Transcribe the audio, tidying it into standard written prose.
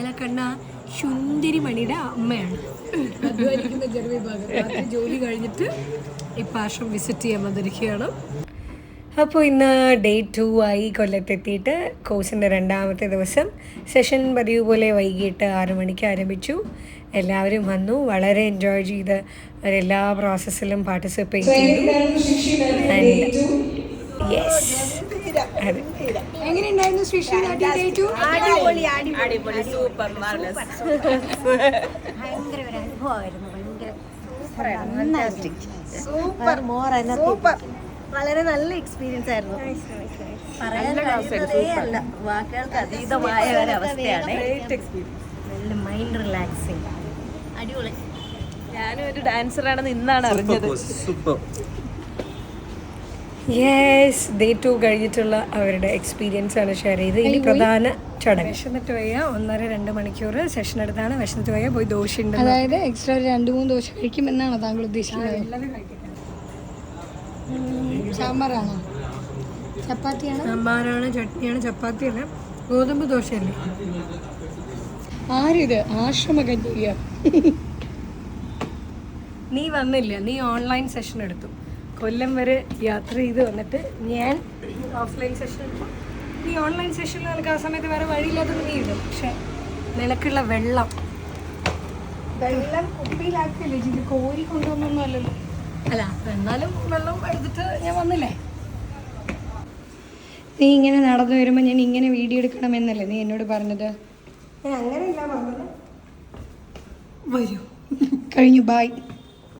ഞങ്ങളെ കണ്ട സുന്ദരി മണിയുടെ അമ്മയാണ്. അധ്വാനിക്കുന്ന ജനവിഭാഗം ജോലി കഴിഞ്ഞിട്ട് ഇപ്പം ആശ്രം വിസിറ്റ് ചെയ്യാൻ വന്നിരിക്കുകയാണ്. അപ്പോൾ ഇന്ന് ഡേ 2 ആയി കൊല്ലത്തെത്തിയിട്ട്. കോഴ്സിൻ്റെ 2ാമത്തെ ദിവസം. സെഷൻ പതിവ് പോലെ വൈകിട്ട് 6 മണിക്ക് ആരംഭിച്ചു. എല്ലാവരും വന്നു, വളരെ എൻജോയ് ചെയ്ത് അവരെല്ലാ പ്രോസസ്സിലും പാർട്ടിസിപ്പേറ്റ് ചെയ്തു. യെസ്, അതെ. എങ്ങനെയുണ്ടായിരുന്നു ശ്രീ? അടിപൊളി, സൂപ്പർ, ഭയങ്കര ഒരു അനുഭവമായിരുന്നു. സൂപ്പർ, വളരെ നല്ല എക്സ്പീരിയൻസ് ആയിരുന്നു. പറയാനല്ല, വാക്കുകൾക്ക് അതീതമായ ഒരവസ്ഥയാണ്. നല്ല മൈൻഡ് റിലാക്സിങ്, അടിപൊളി. ഞാനും ഒരു ഡാൻസറാണെന്ന് ഇന്നാണ് അറിഞ്ഞത്. യെസ്, ഡേ 2 കഴിഞ്ഞിട്ടുള്ള അവരുടെ എക്സ്പീരിയൻസ് ആണ് ഷെയർ ചെയ്ത്. ഇനി പ്രധാന ചടങ്ങ്. വിശന്നിട്ട് പോയ 1.5-2 മണിക്കൂർ സെഷൻ എടുത്താണ്. വിശന്നിട്ട് പോയ പോയി ദോശ ഉണ്ട്. അതായത് എക്സ്ട്രാ 2-3 ദോശ കഴിക്കുമെന്നാണ് താങ്കൾ ഉദ്ദേശിക്കുന്നത്? സാമ്പാറാണോ, ചപ്പാത്തിയാണോ? സാമ്പാറാണ്, ചട്നിയാണ്, ചപ്പാത്തിയല്ല, ഗോതമ്പ് ദോശയല്ലേ. ആരിത് ആശ്രമകന്യ? നീ വന്നില്ല, നീ ഓൺലൈൻ സെഷൻ എടുത്തു. കൊല്ലം വരെ യാത്ര ചെയ്ത് വന്നിട്ട് ഞാൻ ഓഫ്ലൈൻ സെഷൻ എടുത്തു. നീ ഓൺലൈൻ സെഷനിൽ നിനക്ക് ആ സമയത്ത് വേറെ വഴിയില്ലാത്തത് നീ ഇടും. പക്ഷെ നിനക്കുള്ള വെള്ളം കുപ്പിയിലാക്കിയല്ലേ ചെയ്ത്, കോരി കൊണ്ടുവന്നൊന്നും അല്ലല്ലോ. അല്ല, എന്നാലും വെള്ളം എടുത്തിട്ട് ഞാൻ വന്നില്ലേ. നീ ഇങ്ങനെ നടന്നു വരുമ്പോൾ ഞാൻ ഇങ്ങനെ വീഡിയോ എടുക്കണമെന്നല്ലേ നീ എന്നോട് പറഞ്ഞത്? ഞാൻ അങ്ങനെയല്ല പറഞ്ഞത്. വരൂ, കഴിഞ്ഞു, ബായ്.